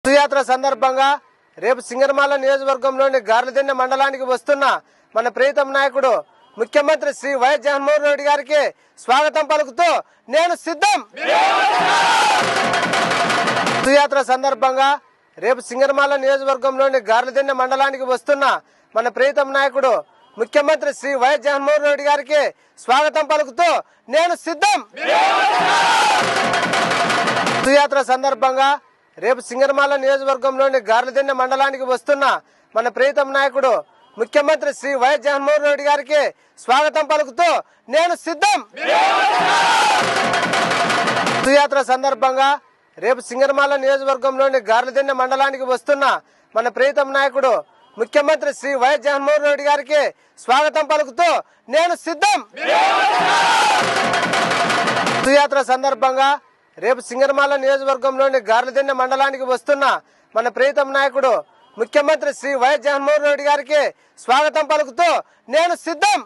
యాత్ర సందర్భంగా రేపు సింగనమల నియోజకవర్గంలోని గార్లదిన్నె మండలానికి వస్తున్న మన ప్రీతం నాయకుడు ముఖ్యమంత్రి శ్రీ వైఎస్ జగన్మోహన్ రెడ్డి గారికి స్వాగతం పలుకుతూ నేను సిద్ధం. యాత్ర సందర్భంగా రేపు సింగనమల నియోజకవర్గంలోని గార్లదిన్నె మండలానికి వస్తున్న మన ప్రీతం నాయకుడు ముఖ్యమంత్రి శ్రీ వైఎస్ జగన్మోహన్ రెడ్డి గారికి స్వాగతం పలుకుతూ నేను సిద్ధం. యాత్ర సందర్భంగా రేపు సింగనమల నియోజకవర్గంలోని గార్లదిన్నె మండలానికి వస్తున్న మన ప్రీతం నాయకుడు ముఖ్యమంత్రి శ్రీ వైఎస్ జగన్మోహన్ రెడ్డి గారికి స్వాగతం పలుకుతూ నేను సిద్ధం. యాత్ర సందర్భంగా రేపు సింగనమల నియోజకవర్గంలోని గార్లదిన్నె మండలానికి వస్తున్న మన ప్రీతం నాయకుడు ముఖ్యమంత్రి శ్రీ వైఎస్ జగన్మోహన్ రెడ్డి గారికి స్వాగతం పలుకుతూ నేను సిద్ధం. యాత్ర సందర్భంగా రేపు సింగనమల నియోజకవర్గంలోని గార్లదిన్నె మండలానికి వస్తున్న మన ప్రీతం నాయకుడు ముఖ్యమంత్రి శ్రీ వైఎస్ జగన్మోహన్ రెడ్డి గారికి స్వాగతం పలుకుతూ నేను సిద్ధం.